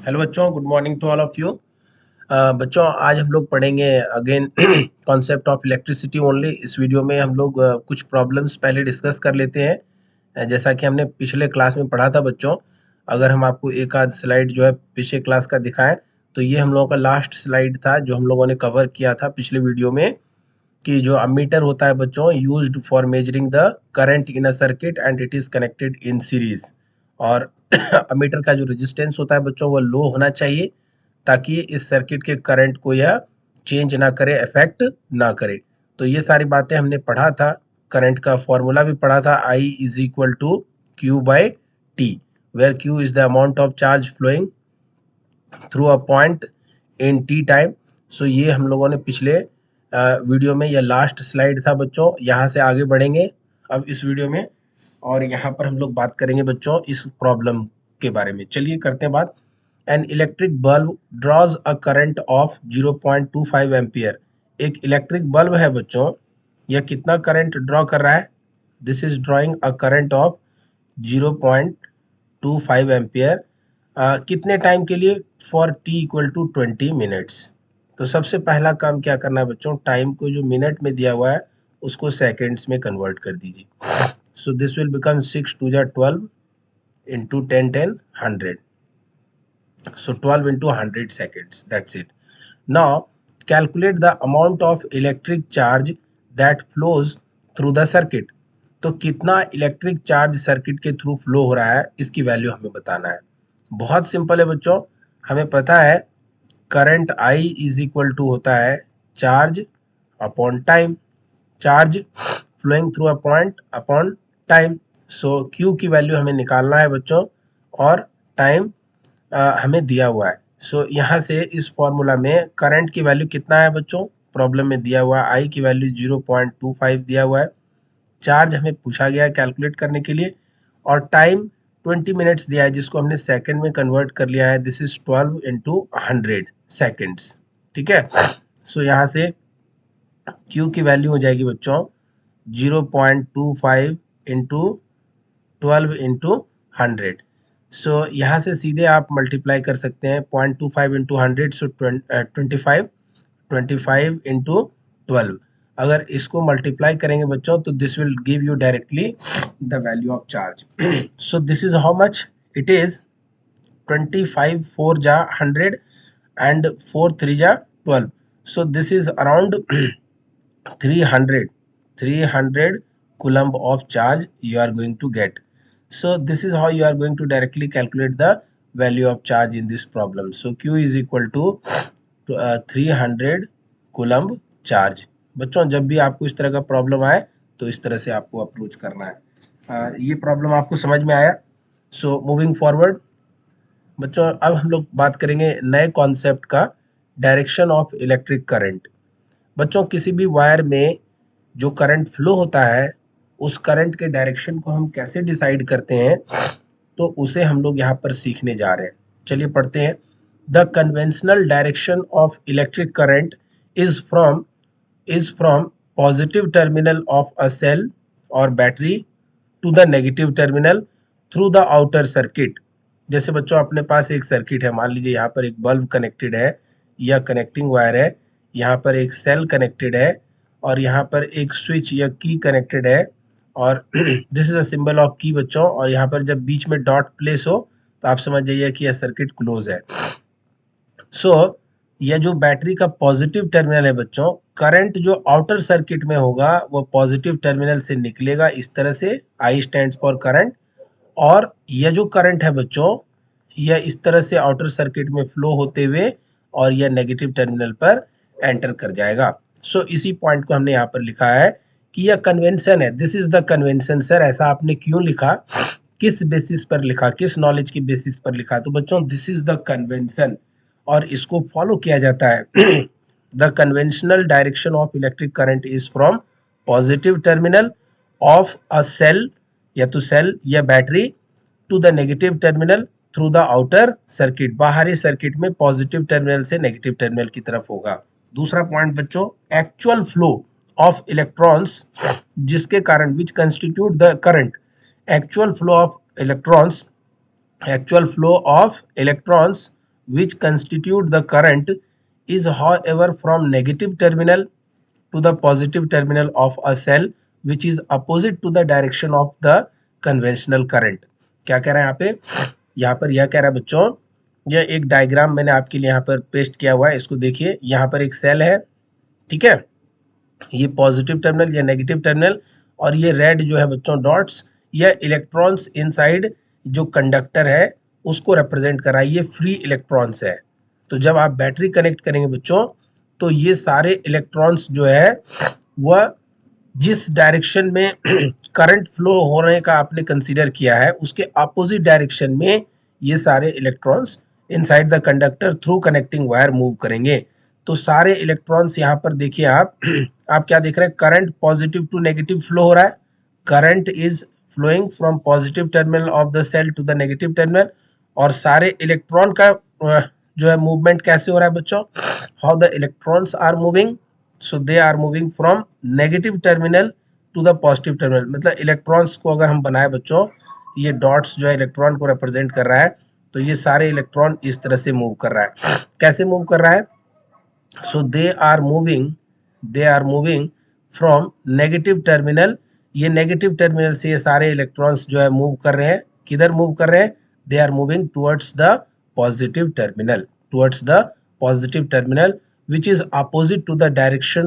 Hello बच्चों, good morning to all of you. बच्चों, आज हम लोग पढ़ेंगे again concept of electricity only. इस वीडियो में हम लोग कुछ प्रॉब्लम्स पहले डिस्कस कर लेते हैं। जैसा कि हमने पिछले क्लास में पढ़ा था बच्चों, अगर हम आपको एक आध स्लाइड जो है पिछले क्लास का दिखाएं तो ये हम लोगों का लास्ट स्लाइड था जो हम लोगों ने कवर किया था पिछले वीडियो में, कि जो अमीटर होता है बच्चों used for measuring the current in a circuit and it is connected in series. और अमीटर का जो रेजिस्टेंस होता है बच्चों वो लो होना चाहिए ताकि इस सर्किट के करंट को यह चेंज ना करे, अफेक्ट ना करे। तो ये सारी बातें हमने पढ़ा था। करंट का फॉर्मूला भी पढ़ा था, I is equal to Q by T, where Q is the amount of charge flowing through a point in T time. So ये हम लोगों ने पिछले वीडियो में, यह लास्ट स्लाइड था बच्चों। यहाँ से आगे बढ़ेंगे अब इस वीडियो में, और यहाँ पर हम लोग बात करेंगे बच्चों इस प्रॉब्लम के बारे में। चलिए करते हैं बात। An electric bulb draws a current of 0.25 ampere. एक इलेक्ट्रिक बल्ब है बच्चों, यह कितना करंट ड्रॉ कर रहा है? This is drawing a current of 0.25 ampere. कितने टाइम के लिए? For T equal to 20 minutes. तो सबसे पहला काम क्या करना है बच्चों, टाइम को जो मिनट में दिया हुआ है उसको सेकेंड्स में कन्वर्ट कर दीजिए। सो this will become 6 2 12 into 10 10 100। So 12 into 100 seconds, that's it. Now calculate the amount of electric charge that flows through the circuit. तो कितना इलेक्ट्रिक चार्ज सर्किट के थ्रू फ्लो हो रहा है इसकी वैल्यू हमें बताना है। बहुत सिंपल है बच्चों, हमें पता है current I is equal to होता है charge upon time, charge flowing through a point upon time. So Q की वैल्यू हमें निकालना है बच्चों, और टाइम हमें दिया हुआ है। सो यहाँ से इस फॉर्मूला में करंट की वैल्यू कितना है बच्चों, प्रॉब्लम में दिया हुआ है आई की वैल्यू 0.25 दिया हुआ है। चार्ज हमें पूछा गया है कैलकुलेट करने के लिए, और टाइम 20 मिनट्स दिया है जिसको हमने सेकंड में कन्वर्ट कर लिया है। This is 12 into 100 seconds. ठीक है, सो यहाँ से Q की वैल्यू हो जाएगी बच्चों 0.25 इंटू 12 इंटू 100। सो यहाँ से सीधे आप मल्टीप्लाई कर सकते हैं 0.25 इंटू 100, सो 25 इंटू 12। अगर इसको मल्टीप्लाई करेंगे बच्चों तो this will give you directly the value of charge. So this is how much it is 25 4 जा 100 and 4 3 जा 12। सो this is around 300 coulomb of charge you are going to get. So this is how you are going to directly calculate the value of charge in this problem. So Q is equal to 300 coulomb charge. बच्चों, जब भी आपको इस तरह का problem आए तो इस तरह से आपको अप्रोच करना है। ये प्रॉब्लम आपको समझ में आया? सो मूविंग फॉरवर्ड बच्चों, अब हम लोग बात करेंगे नए कॉन्सेप्ट का, डायरेक्शन ऑफ इलेक्ट्रिक करंट। बच्चों, किसी भी वायर में जो करंट फ्लो होता है उस करंट के डायरेक्शन को हम कैसे डिसाइड करते हैं, तो उसे हम लोग यहाँ पर सीखने जा रहे हैं। चलिए पढ़ते हैं। The conventional direction of electric current is from positive terminal of a cell और battery to the negative terminal through the outer circuit. जैसे बच्चों अपने पास एक सर्किट है, मान लीजिए यहाँ पर एक बल्ब कनेक्टेड है, यह कनेक्टिंग वायर है, यहाँ पर एक सेल कनेक्टेड है, और यहाँ पर एक स्विच या की कनेक्टेड है, और this is a symbol of की बच्चों। और यहाँ पर जब बीच में डॉट प्लेस हो तो आप समझ जाइए कि यह सर्किट क्लोज है। सो यह जो बैटरी का पॉजिटिव टर्मिनल है बच्चों, करंट जो आउटर सर्किट में होगा वो पॉजिटिव टर्मिनल से निकलेगा इस तरह से, आई स्टैंड्स फॉर करंट। और यह जो करंट है बच्चों, यह इस तरह से आउटर सर्किट में फ्लो होते हुए और यह नेगेटिव टर्मिनल पर एंटर कर जाएगा। सो इसी पॉइंट को हमने यहाँ पर लिखा है कि यह कन्वेंशन है। This is the convention. Sir ऐसा आपने क्यों लिखा, किस बेसिस पर लिखा, किस नॉलेज की बेसिस पर लिखा? तो बच्चों दिस इज द कन्वेंशन, और इसको फॉलो किया जाता है। The conventional direction of electric current is from positive terminal of a cell, या तो सेल या battery, to the negative terminal through the outer circuit. बाहरी सर्किट में पॉजिटिव टर्मिनल से नेगेटिव टर्मिनल की तरफ होगा। दूसरा पॉइंट बच्चों, एक्चुअल फ्लो ऑफ इलेक्ट्रॉन्स, जिसके कारण which constitute the current, actual flow of electrons, actual flow of electrons which constitute the current is however from negative terminal to the positive terminal of a cell which is opposite to the direction of the conventional current। क्या कह रहा है यहाँ पे, यहाँ पर यह कह रहा है बच्चों, यह एक डायग्राम मैंने आपके लिए यहाँ पर पेस्ट किया हुआ है, इसको देखिए। यहाँ पर एक सेल है, ठीक है, ये पॉजिटिव टर्मिनल, ये नेगेटिव टर्मिनल, और ये रेड जो है बच्चों डॉट्स, यह इलेक्ट्रॉन्स इनसाइड जो कंडक्टर है उसको रिप्रेजेंट कर रहा है, ये फ्री इलेक्ट्रॉन्स है। तो जब आप बैटरी कनेक्ट करेंगे बच्चों, तो ये सारे इलेक्ट्रॉन्स जो है वह जिस डायरेक्शन में करंट फ्लो होने का आपने कंसीडर किया है उसके अपोजिट डायरेक्शन में ये सारे electrons inside the conductor through connecting wire move करेंगे। तो सारे इलेक्ट्रॉन्स यहाँ पर देखिए आप आप क्या देख रहे हैं, current positive to negative flow हो रहा है, current is flowing from positive terminal of the cell to the negative terminal. और सारे इलेक्ट्रॉन का जो है मूवमेंट कैसे हो रहा है बच्चों, how the electrons are moving, so they are moving from negative terminal to the positive terminal. मतलब इलेक्ट्रॉन्स को अगर हम बनाए बच्चों, ये डॉट्स जो है इलेक्ट्रॉन को रिप्रेजेंट कर रहा है, तो ये सारे इलेक्ट्रॉन इस तरह से मूव कर रहा है। कैसे मूव कर रहा है, so they are moving from negative terminal, ये नेगेटिव टर्मिनल से ये सारे इलेक्ट्रॉन्स जो है मूव कर रहे हैं, किधर मूव कर रहे हैं, they are moving towards the positive terminal, towards the positive terminal which is opposite to the direction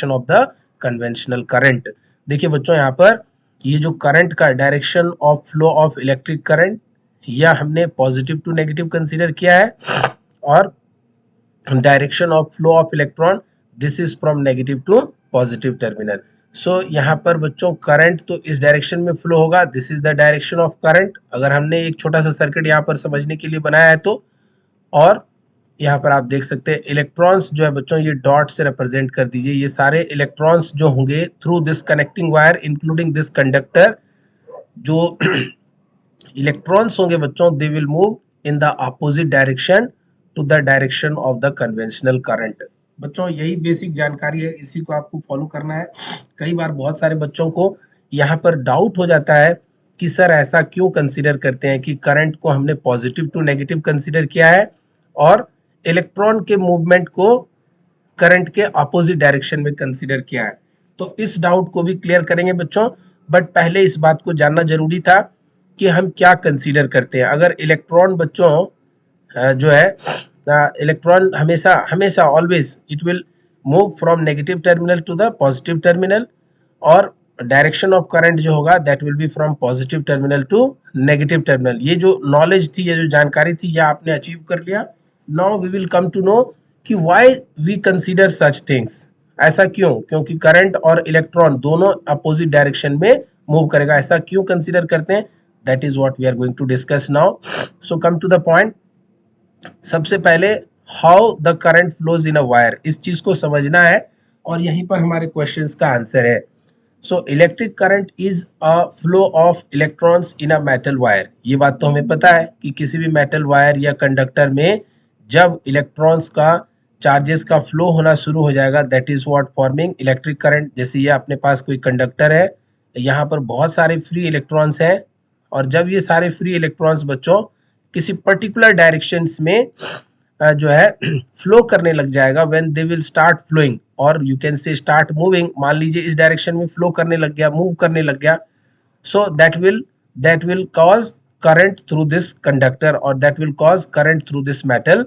of the conventional current। देखिए बच्चों यहाँ पर ये जो करंट का direction of flow of electric current, यह हमने पॉजिटिव टू नेगेटिव कंसीडर किया है, और direction of flow of electron this is from negative to positive terminal. So यहाँ पर बच्चों करंट तो इस डायरेक्शन में फ्लो होगा, this is the direction of current. अगर हमने एक छोटा सा सर्किट यहाँ पर समझने के लिए बनाया है तो, और यहाँ पर आप देख सकते हैं इलेक्ट्रॉन्स जो है बच्चों ये डॉट से रिप्रेजेंट कर दीजिए, ये सारे इलेक्ट्रॉन्स जो होंगे through this connecting wire including this conductor, जो इलेक्ट्रॉन्स होंगे बच्चों they will move in the opposite direction to the direction of the conventional current. बच्चों यही बेसिक जानकारी है, इसी को आपको फॉलो करना है। कई बार बहुत सारे बच्चों को यहाँ पर डाउट हो जाता है कि सर ऐसा क्यों कंसीडर करते हैं कि करंट को हमने पॉजिटिव टू नेगेटिव कंसीडर किया है और इलेक्ट्रॉन के मूवमेंट को करंट के अपोजिट डायरेक्शन में कंसीडर किया है। तो इस डाउट को भी क्लियर करेंगे बच्चों, बट पहले इस बात को जानना जरूरी था कि हम क्या कंसीडर करते हैं। अगर इलेक्ट्रॉन बच्चों जो है इलेक्ट्रॉन हमेशा always it will move from negative terminal to the positive terminal, और डायरेक्शन ऑफ करंट जो होगा that will be from positive terminal to negative terminal. ये जो नॉलेज थी, ये जो जानकारी थी, यह आपने अचीव कर लिया। Now we will come to know कि why we consider such things, ऐसा क्यों, क्योंकि करंट और इलेक्ट्रॉन दोनों अपोजिट डायरेक्शन में मूव करेगा, ऐसा क्यों कंसीडर करते हैं, that is what we are going to discuss now. So come to the point. सबसे पहले how the current flows in a wire, इस चीज को समझना है, और यहीं पर हमारे क्वेश्चंस का आंसर है। So electric current is a flow of electrons in a metal wire. ये बात तो हमें पता है कि किसी भी मेटल वायर या कंडक्टर में जब इलेक्ट्रॉन्स का चार्जेस का फ्लो होना शुरू हो जाएगा that is what forming electric current. जैसे ये अपने पास कोई कंडक्टर है, यहाँ पर बहुत सारे फ्री इलेक्ट्रॉन्स हैं, और जब ये सारे फ्री इलेक्ट्रॉन्स बच्चों किसी पर्टिकुलर डायरेक्शंस में जो है फ्लो करने लग जाएगा, when they will start flowing और you can say start moving, मान लीजिए इस डायरेक्शन में फ्लो करने लग गया, मूव करने लग गया, so that will cause current through this conductor, और that will cause current through this metal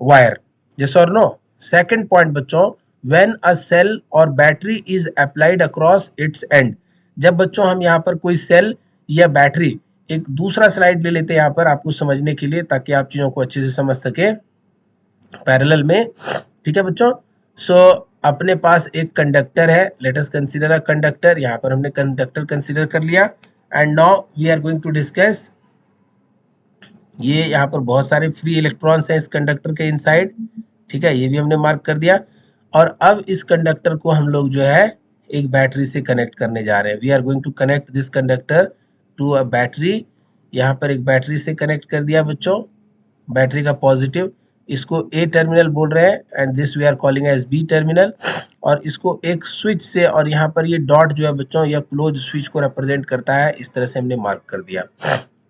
wire. Yes और नो। सेकंड पॉइंट बच्चों, व्हेन अ सेल और battery is applied across its end. जब बच्चों हम यहाँ पर कोई सेल या बैटरी, एक दूसरा स्लाइड ले लेते हैं यहाँ पर आपको समझने के लिए, ताकि आप चीजों को अच्छे से समझ सके पैरेलल में, ठीक है बच्चों। सो अपने पास एक कंडक्टर है, let us consider a conductor, यहाँ पर हमने कंडक्टर कंसीडर कर लिया, and now we are going to discuss. ये यहाँ पर बहुत सारे फ्री इलेक्ट्रॉन्स हैं इस कंडक्टर के इनसाइड, ठीक है, ये भी हमने मार्क कर दिया। और अब इस कंडक्टर को हम लोग जो है एक बैटरी से कनेक्ट करने जा रहे हैं। We are going to connect this conductor to a battery. यहाँ पर एक बैटरी से कनेक्ट कर दिया बच्चों, बैटरी का पॉजिटिव, इसको ए टर्मिनल बोल रहे हैं, and this we are calling as B terminal. और इसको एक स्विच से, और यहाँ पर ये डॉट जो है बच्चों यह क्लोज स्विच को रिप्रेजेंट करता है, इस तरह से हमने मार्क कर दिया।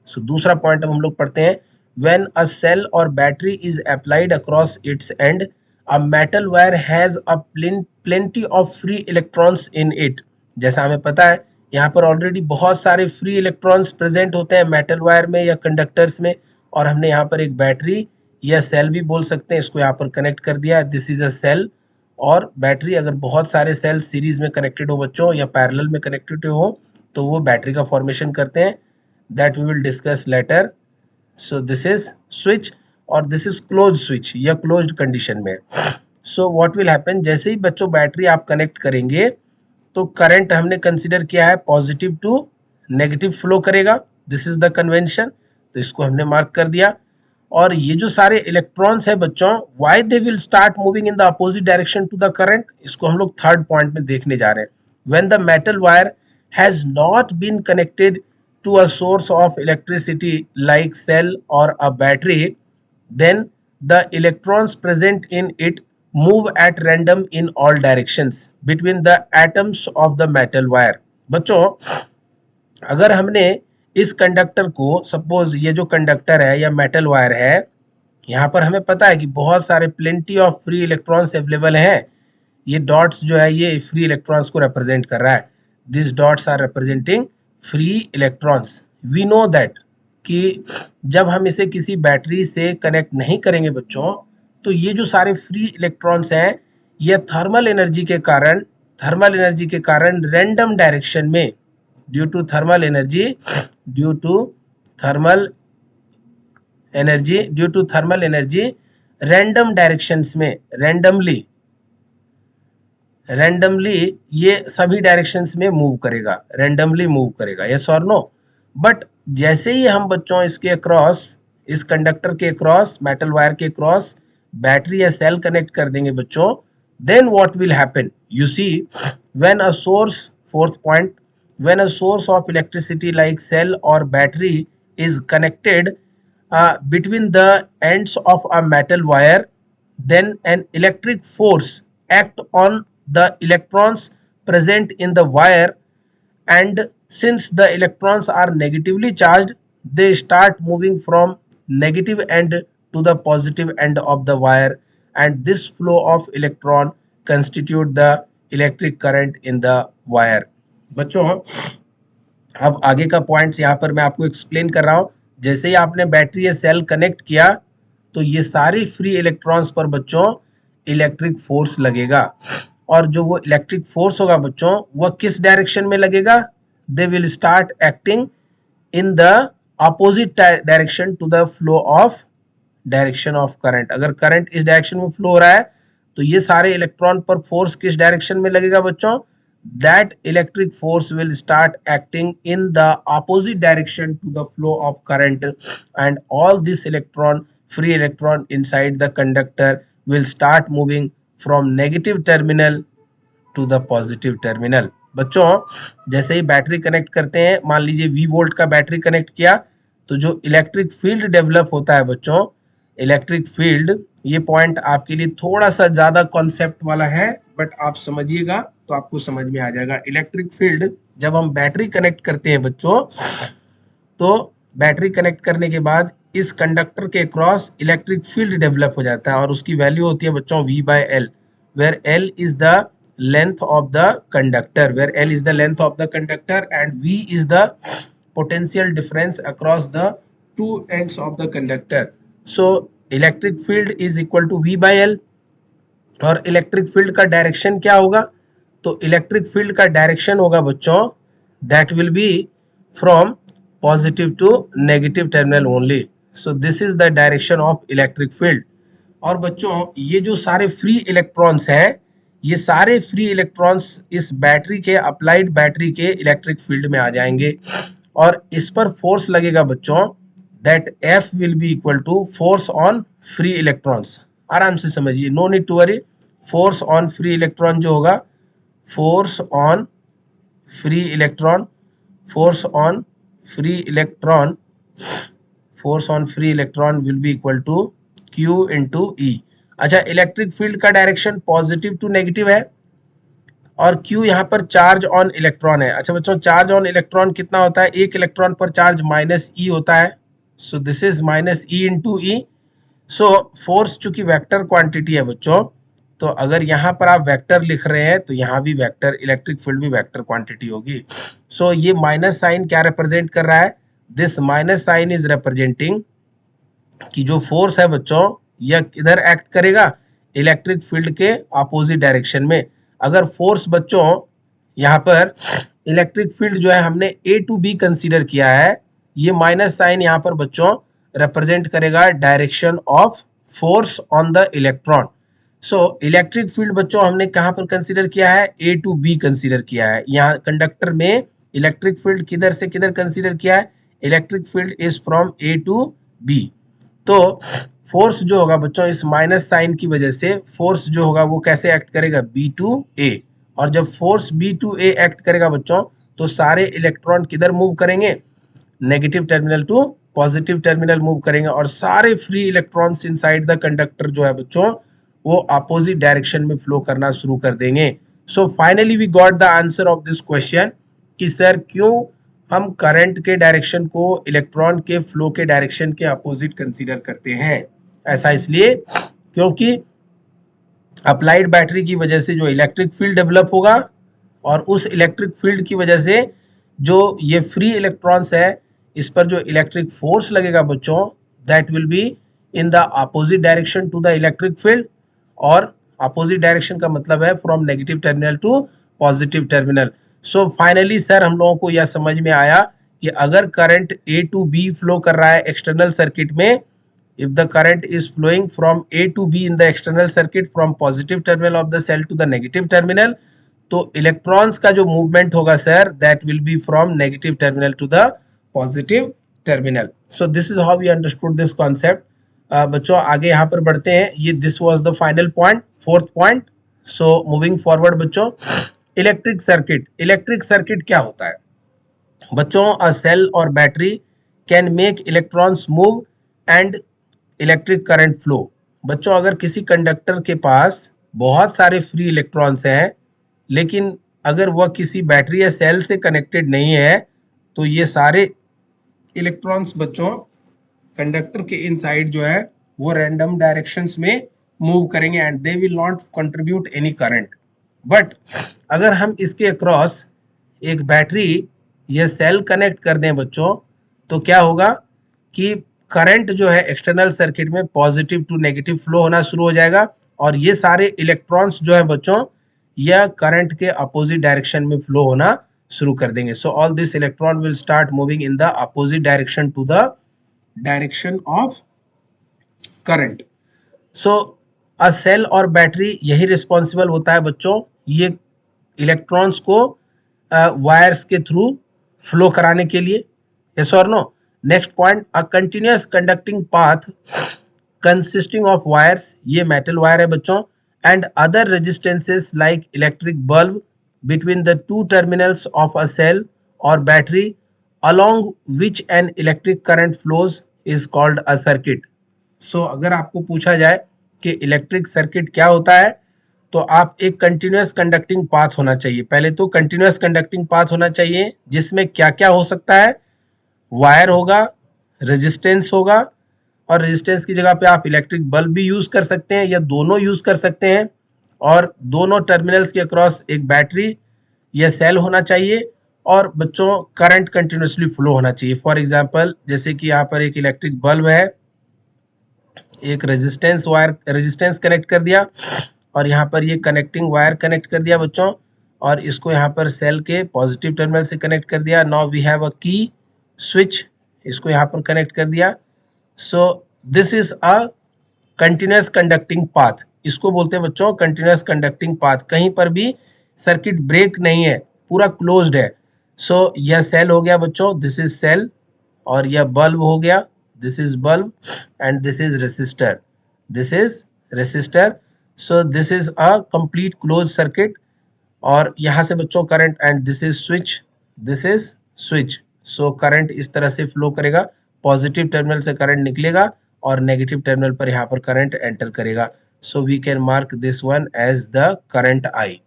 सो दूसरा पॉइंट अब हम लोग पढ़ते हैं, when a cell or battery is applied across its end, a metal wire has a plenty of free electrons in it. जैसा हमें पता है यहाँ पर ऑलरेडी बहुत सारे फ्री इलेक्ट्रॉन्स प्रेजेंट होते हैं मेटल वायर में या कंडक्टर्स में, और हमने यहाँ पर एक बैटरी या सेल भी बोल सकते हैं, इसको यहाँ पर कनेक्ट कर दिया, दिस इज अ सेल और बैटरी। अगर बहुत सारे सेल सीरीज में कनेक्टेड हो बच्चों या पैरेलल में कनेक्टेड हो तो वो बैटरी का फॉर्मेशन करते हैं, that we will discuss later. So this is switch और दिस इज क्लोज स्विच या क्लोज्ड कंडीशन में। सो व्हाट विल हैपन, जैसे ही बच्चों बैटरी आप कनेक्ट करेंगे तो करंट हमने कंसिडर किया है पॉजिटिव टू नेगेटिव फ्लो करेगा, दिस इज द कन्वेंशन, तो इसको हमने मार्क कर दिया। और ये जो सारे इलेक्ट्रॉन्स है बच्चों, why they will start moving in the opposite direction to the current, इसको हम लोग थर्ड पॉइंट में देखने जा रहे हैं। When the metal wire has not been connected to a source of electricity like cell और a battery, then the electrons present in it move at random in all directions between the atoms of the metal wire। बच्चों अगर हमने इस conductor को, suppose ये जो conductor है या मेटल वायर है, यहाँ पर हमें पता है कि बहुत सारे plenty of free electrons available हैं, ये डॉट्स जो है ये फ्री इलेक्ट्रॉन्स को रिप्रेजेंट कर रहा है, this dots are representing free electrons. We know that कि जब हम इसे किसी बैटरी से कनेक्ट नहीं करेंगे बच्चों, तो ये जो सारे फ्री इलेक्ट्रॉन्स हैं ये थर्मल एनर्जी के कारण रैंडम डायरेक्शन में, due to thermal energy random directions में रैंडमली ये सभी डायरेक्शंस में मूव करेगा, यस और नो। बट जैसे ही हम बच्चों इसके अक्रॉस, इस कंडक्टर के अक्रॉस, मेटल वायर के अक्रॉस बैटरी या सेल कनेक्ट कर देंगे बच्चों, then what will happen, you see, when a source, fourth point, when a source of electricity like cell or battery is connected between the ends of a metal wire, then an electric force act on the electrons present in the wire, and since the electrons are negatively charged, they start moving from negative end to the positive end of the wire, and this flow of electron constitute the electric current in the wire। बच्चों अब आगे का points यहाँ पर मैं आपको explain कर रहा हूँ। जैसे ही आपने बैटरी या सेल कनेक्ट किया तो ये सारी फ्री इलेक्ट्रॉन्स पर बच्चों इलेक्ट्रिक फोर्स लगेगा, और जो वो इलेक्ट्रिक फोर्स होगा बच्चों वह किस डायरेक्शन में लगेगा, they will start acting in the opposite direction to the flow of direction of current. अगर करंट इस डायरेक्शन में फ्लो हो रहा है तो ये सारे इलेक्ट्रॉन पर फोर्स किस डायरेक्शन में लगेगा बच्चों, that electric force will start acting in the opposite direction to the flow of current, and all this free electron inside the conductor will start moving from negative terminal to the positive terminal। बच्चों जैसे ही battery connect करते हैं, मान लीजिए V volt का battery connect किया, तो जो इलेक्ट्रिक फील्ड डेवलप होता है बच्चों, इलेक्ट्रिक फील्ड, ये पॉइंट आपके लिए थोड़ा सा ज़्यादा कॉन्सेप्ट वाला है, बट आप समझिएगा तो आपको समझ में आ जाएगा। इलेक्ट्रिक फील्ड जब हम बैटरी कनेक्ट करते हैं बच्चों, तो बैटरी कनेक्ट करने के बाद इस कंडक्टर के क्रॉस इलेक्ट्रिक फील्ड डेवलप हो जाता है, और उसकी वैल्यू होती है बच्चों V/L, where L is the length of the conductor, and V is the potential difference across the two ends of the conductor। So electric field is equal to V/L, और electric field का direction क्या होगा, तो electric field का direction होगा बच्चों that will be from positive to negative terminal only. So this is the direction of electric field. और बच्चों ये जो सारे फ्री इलेक्ट्रॉन्स हैं, ये सारे फ्री इलेक्ट्रॉन्स इस बैटरी के, अप्लाइड बैटरी के इलेक्ट्रिक फील्ड में आ जाएंगे, और इस पर फोर्स लगेगा बच्चों, that F will be equal to force on free electrons. आराम से समझिए, no need to worry. Force on free electron जो होगा, force on free electron will be equal to Q into E। अच्छा, इलेक्ट्रिक फील्ड का direction positive to negative है, और Q यहाँ पर चार्ज ऑन इलेक्ट्रॉन है। अच्छा बच्चों, चार्ज ऑन इलेक्ट्रॉन कितना होता है, एक इलेक्ट्रॉन पर चार्ज -E होता है, सो this is minus E into E. So force चूंकि वेक्टर क्वांटिटी है बच्चों, तो अगर यहाँ पर आप वेक्टर लिख रहे हैं तो यहाँ भी वेक्टर, इलेक्ट्रिक फील्ड भी वेक्टर क्वांटिटी होगी। सो ये माइनस साइन क्या रिप्रेजेंट कर रहा है? This minus sign is representing कि जो फोर्स है बच्चों यह किधर एक्ट करेगा? इलेक्ट्रिक फील्ड के अपोजिट डायरेक्शन में। अगर फोर्स बच्चों यहाँ पर इलेक्ट्रिक फील्ड जो है हमने ए टू बी कंसीडर किया है, ये माइनस साइन यहाँ पर बच्चों रिप्रेजेंट करेगा direction of force on the electron. So electric field बच्चों हमने कहाँ पर कंसीडर किया है? ए टू बी कंसीडर किया है। यहाँ कंडक्टर में इलेक्ट्रिक फील्ड किधर से किधर कंसीडर किया है? Electric field is from A to B. तो फोर्स जो होगा बच्चों इस माइनस साइन की वजह से फोर्स जो होगा वो कैसे एक्ट करेगा? B to A. और जब force B to A act करेगा बच्चों तो सारे इलेक्ट्रॉन किधर मूव करेंगे? Negative terminal to positive terminal move करेंगे, और सारे free electrons inside the conductor जो है बच्चों वो अपोजिट डायरेक्शन में फ्लो करना शुरू कर देंगे। So finally we got the answer of this question कि सर क्यों हम करंट के डायरेक्शन को इलेक्ट्रॉन के फ्लो के डायरेक्शन के अपोजिट कंसीडर करते हैं। ऐसा इसलिए क्योंकि अप्लाइड बैटरी की वजह से जो इलेक्ट्रिक फील्ड डेवलप होगा, और उस इलेक्ट्रिक फील्ड की वजह से जो ये फ्री इलेक्ट्रॉन्स है इस पर जो इलेक्ट्रिक फोर्स लगेगा बच्चों, that will be in the opposite direction to the electric field. और अपोजिट डायरेक्शन का मतलब है from negative terminal to positive terminal. So finally sir हम लोगों को यह समझ में आया कि अगर current A to B flow कर रहा है एक्सटर्नल सर्किट में, if the current is flowing from A to B in the external circuit from positive terminal of the cell to the negative terminal, तो इलेक्ट्रॉन्स का जो मूवमेंट होगा sir that will be from negative terminal to the positive terminal. So this is how we understood this concept. बच्चों आगे यहाँ पर बढ़ते हैं। ये this was the final point, fourth point. So moving forward बच्चों, इलेक्ट्रिक सर्किट। इलेक्ट्रिक सर्किट क्या होता है बच्चों? अ सेल और battery can make electrons move and electric current flow. बच्चों अगर किसी कंडक्टर के पास बहुत सारे फ्री इलेक्ट्रॉन्स हैं, लेकिन अगर वह किसी बैटरी या सेल से कनेक्टेड नहीं है, तो ये सारे इलेक्ट्रॉन्स बच्चों कंडक्टर के इनसाइड जो है वो रैंडम डायरेक्शंस में मूव करेंगे and they will not contribute any current. But अगर हम इसके अक्रॉस एक बैटरी या सेल कनेक्ट कर दें बच्चों, तो क्या होगा कि करंट जो है एक्सटर्नल सर्किट में पॉजिटिव टू नेगेटिव फ्लो होना शुरू हो जाएगा, और ये सारे इलेक्ट्रॉन्स जो है बच्चों यह करंट के अपोजिट डायरेक्शन में फ्लो होना शुरू कर देंगे। So all this electron will start moving in the opposite direction to the direction of current. So a cell और बैटरी यही रिस्पॉन्सिबल होता है बच्चों ये इलेक्ट्रॉन्स को वायर्स के थ्रू फ्लो कराने के लिए। यस और no? Next point, a continuous conducting path consisting of wires, ये मेटल वायर है बच्चों, and other resistances like electric bulb between the two terminals of a cell और battery along which an electric current flows is called a circuit। सो अगर आपको पूछा जाए कि electric circuit क्या होता है, तो आप एक कंटिन्यूअस कंडक्टिंग पाथ होना चाहिए। पहले तो कंटिन्यूअस कंडक्टिंग पाथ होना चाहिए जिसमें क्या क्या हो सकता है? वायर होगा, रेजिस्टेंस होगा, और रेजिस्टेंस की जगह पे आप इलेक्ट्रिक बल्ब भी यूज कर सकते हैं या दोनों यूज कर सकते हैं, और दोनों टर्मिनल्स के अक्रॉस एक बैटरी या सेल होना चाहिए, और बच्चों करंट कंटिन्यूसली फ्लो होना चाहिए। फॉर एग्जांपल जैसे कि यहाँ पर एक इलेक्ट्रिक बल्ब है, एक रेजिस्टेंस कनेक्ट कर दिया, और यहाँ पर ये कनेक्टिंग वायर कनेक्ट कर दिया बच्चों, और इसको यहाँ पर सेल के पॉजिटिव टर्मिनल से कनेक्ट कर दिया। नाउ वी हैव अ की स्विच, इसको यहाँ पर कनेक्ट कर दिया। सो this is a continuous conducting path, इसको बोलते हैं बच्चों कंटिन्यूअस कंडक्टिंग पाथ। कहीं पर भी सर्किट ब्रेक नहीं है, पूरा क्लोज्ड है। सो यह सेल हो गया बच्चों, दिस इज सेल, और यह बल्ब हो गया, this is bulb, and this is resistor, this is resistor. So this is a complete close circuit, और यहाँ से बच्चों current, and this is switch, this is switch. So current इस तरह से फ्लो करेगा, पॉजिटिव टर्मिनल से करंट निकलेगा और नेगेटिव टर्मिनल पर यहाँ पर करंट एंटर करेगा। So we can mark this one as the current I.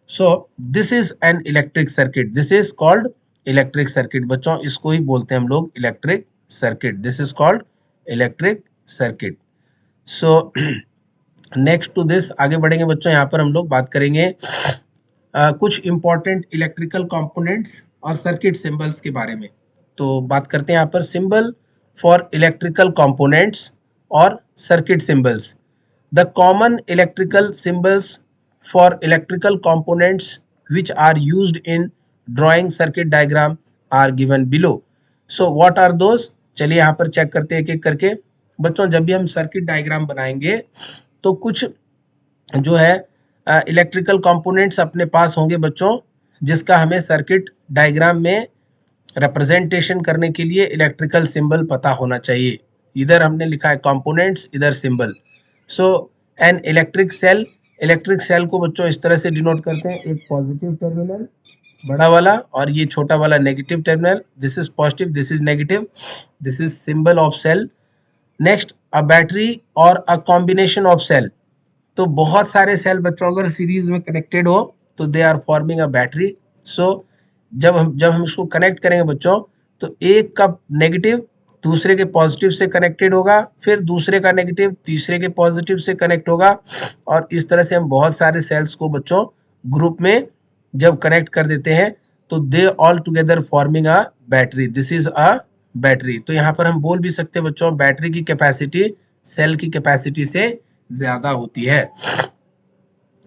So this is an electric circuit, this is called electric circuit. बच्चों इसको ही बोलते हैं हम लोग electric circuit, this is called electric circuit. So next to this आगे बढ़ेंगे बच्चों, यहाँ पर हम लोग बात करेंगे कुछ इंपॉर्टेंट इलेक्ट्रिकल कंपोनेंट्स और सर्किट सिंबल्स के बारे में। तो बात करते हैं यहाँ पर सिंबल फॉर इलेक्ट्रिकल कंपोनेंट्स और circuit symbols. The common electrical symbols for electrical components which are used in drawing circuit diagram are given below. So what are those? चलिए यहाँ पर चेक करते हैं एक एक करके। बच्चों जब भी हम सर्किट डायग्राम बनाएंगे तो कुछ जो है इलेक्ट्रिकल कंपोनेंट्स अपने पास होंगे बच्चों, जिसका हमें सर्किट डायग्राम में रिप्रेजेंटेशन करने के लिए इलेक्ट्रिकल सिंबल पता होना चाहिए। इधर हमने लिखा है कंपोनेंट्स, इधर symbol. So an electric cell को बच्चों इस तरह से डिनोट करते हैं, एक पॉजिटिव टर्मिनल बड़ा वाला और ये छोटा वाला negative terminal. This is positive, this is negative, this is symbol of cell. Next a battery और अ कॉम्बिनेशन ऑफ सेल। तो बहुत सारे सेल बच्चों अगर सीरीज में कनेक्टेड हो तो they are forming a battery. So जब हम इसको कनेक्ट करेंगे बच्चों तो एक का नेगेटिव दूसरे के पॉजिटिव से कनेक्टेड होगा, फिर दूसरे का नेगेटिव तीसरे के पॉजिटिव से कनेक्ट होगा, और इस तरह से हम बहुत सारे सेल्स को बच्चों ग्रुप में जब कनेक्ट कर देते हैं तो they all together forming a battery, this is a battery. तो यहाँ पर हम बोल भी सकते हैं बच्चों बैटरी की कैपेसिटी सेल की कैपेसिटी से ज्यादा होती है।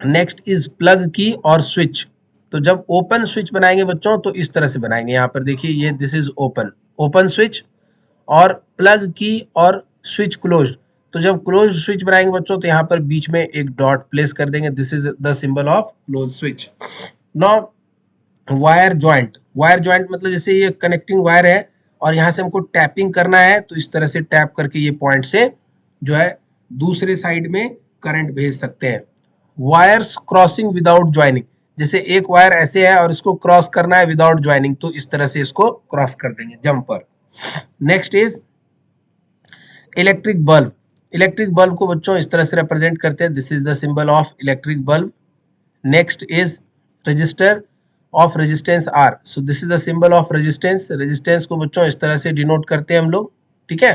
नेक्स्ट इज प्लग की और स्विच। तो जब ओपन स्विच बनाएंगे बच्चों तो इस तरह से बनाएंगे, यहाँ पर देखिए ये दिस इज ओपन स्विच, और प्लग की और स्विच क्लोज्ड। तो जब क्लोज्ड स्विच बनाएंगे बच्चों तो यहाँ पर बीच में एक डॉट प्लेस कर देंगे, this is the symbol of close switch. Now wire joint मतलब जैसे ये कनेक्टिंग वायर है और यहाँ से हमको टैपिंग करना है तो इस तरह से टैप करके ये पॉइंट से जो है दूसरे साइड में करंट भेज सकते हैं। वायर्स क्रॉसिंग विदाउट ज्वाइनिंग, जैसे एक वायर ऐसे है और इसको क्रॉस करना है विदाउट ज्वाइनिंग तो इस तरह से इसको क्रॉस कर देंगे jumper. Next is electric bulb को बच्चों इस तरह से रिप्रेजेंट करते हैं, this is the symbol of electric bulb. Next is register of resistance R, so this is the symbol of resistance को बच्चों इस तरह से डिनोट करते हैं हम लोग, ठीक है।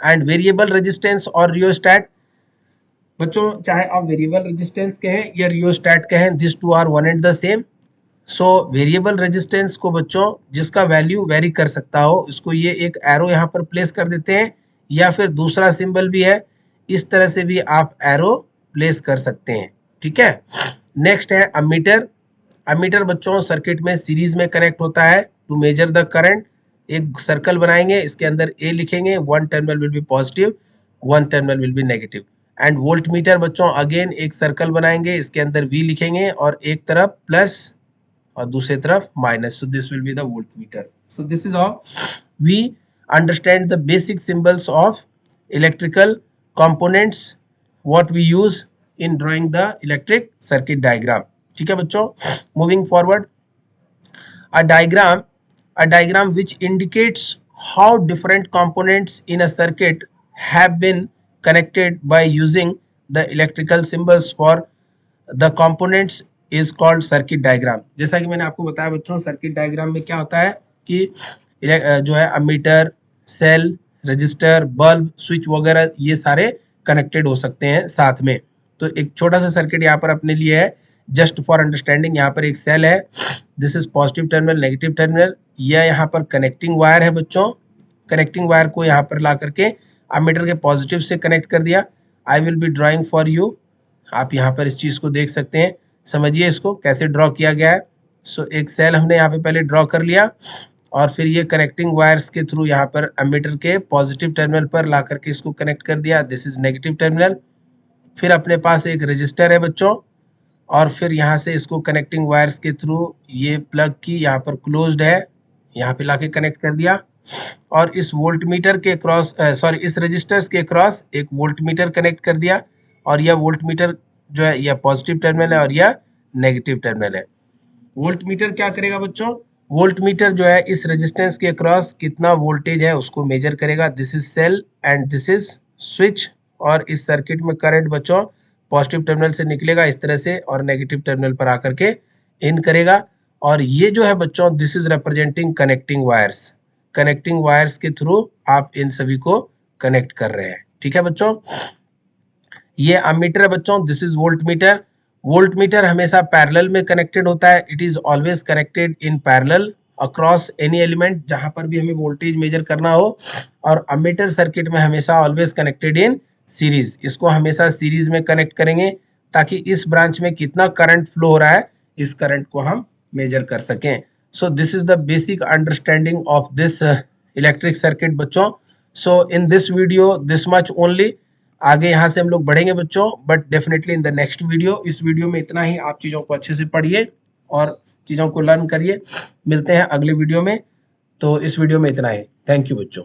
एंड वेरिएबल रेजिस्टेंस और रियोस्टैट, बच्चों चाहे आप वेरिएबल रेजिस्टेंस कहें या रियोस्टैट कहें, this two are one and the same. So variable resistance को बच्चों जिसका वैल्यू वेरी कर सकता हो इसको ये एक एरो यहाँ पर प्लेस कर देते हैं, या फिर दूसरा सिंबल भी है, इस तरह से भी आप एरो प्लेस कर सकते हैं, ठीक है। नेक्स्ट है अमीटर। अमीटर बच्चों सर्किट में सीरीज में कनेक्ट होता है टू मेजर द करंट। एक सर्कल बनाएंगे, इसके अंदर ए लिखेंगे, one terminal will be positive, one terminal will be negative. And volt meter बच्चों अगेन एक सर्कल बनाएंगे, इसके अंदर वी लिखेंगे और एक तरफ प्लस और दूसरी तरफ minus, so this will be the voltmeter. So this is how we understand the basic symbols of electrical components what we use in drawing the electric circuit diagram, ठीक है बच्चों। Moving forward, a diagram a diagram which indicates how different components in a circuit have been connected by using the electrical symbols for the components is called circuit diagram। जैसा कि मैंने आपको बताया बच्चों circuit diagram में क्या होता है कि जो है ammeter, cell, register, bulb, switch वगैरह ये सारे कनेक्टेड हो सकते हैं साथ में। तो एक छोटा सा सर्किट यहाँ पर अपने लिए है जस्ट फॉर अंडरस्टैंडिंग। यहाँ पर एक सेल है, this is positive terminal negative terminal, यह यहाँ पर कनेक्टिंग वायर है बच्चों। कनेक्टिंग वायर को यहाँ पर ला करके अमीटर के पॉजिटिव से कनेक्ट कर दिया। I will be drawing for you, आप यहाँ पर इस चीज़ को देख सकते हैं, समझिए इसको कैसे ड्रॉ किया गया है। सो एक सेल हमने यहाँ पे पहले ड्रॉ कर लिया और फिर ये कनेक्टिंग वायर्स के थ्रू यहाँ पर अमीटर के पॉजिटिव टर्मिनल पर ला करके इसको कनेक्ट कर दिया, दिस इज नेगेटिव टर्मिनल। फिर अपने पास एक रजिस्टर है बच्चों और फिर यहाँ से इसको कनेक्टिंग वायर्स के थ्रू ये प्लग की यहाँ पर क्लोज्ड है, यहाँ पे लाके कनेक्ट कर दिया। और इस वोल्ट मीटर के क्रॉस इस रजिस्टर्स के क्रॉस एक वोल्ट मीटर कनेक्ट कर दिया, और यह वोल्ट मीटर जो है यह पॉजिटिव टर्मिनल है और यह नेगेटिव टर्मिनल है। वोल्ट मीटर क्या करेगा बच्चों, वोल्ट मीटर जो है इस रेजिस्टेंस के अक्रॉस कितना वोल्टेज है उसको मेजर करेगा, this is cell and this is switch. और इस सर्किट में करंट बच्चों पॉजिटिव टर्मिनल से निकलेगा इस तरह से और नेगेटिव टर्मिनल पर आकर के इन करेगा। और ये जो है बच्चों this is representing connecting wires, connecting wires के थ्रू आप इन सभी को कनेक्ट कर रहे हैं। ठीक है बच्चों, ये अमीटर है बच्चों, this is volt meter. Volt meter हमेशा पैरेलल में कनेक्टेड होता है, it is always connected in parallel across any element, जहां पर भी हमें वोल्टेज मेजर करना हो। और अमीटर सर्किट में हमेशा ऑलवेज कनेक्टेड इन सीरीज, इसको हमेशा सीरीज में कनेक्ट करेंगे ताकि इस ब्रांच में कितना करंट फ्लो हो रहा है इस करंट को हम मेजर कर सकें। So this is the basic understanding of this electric circuit बच्चों। So in this video this much only, आगे यहाँ से हम लोग बढ़ेंगे बच्चों, but definitely in the next video. इस वीडियो में इतना ही, आप चीज़ों को अच्छे से पढ़िए और चीज़ों को लर्न करिए। मिलते हैं अगले वीडियो में, तो इस वीडियो में इतना ही। थैंक यू बच्चों।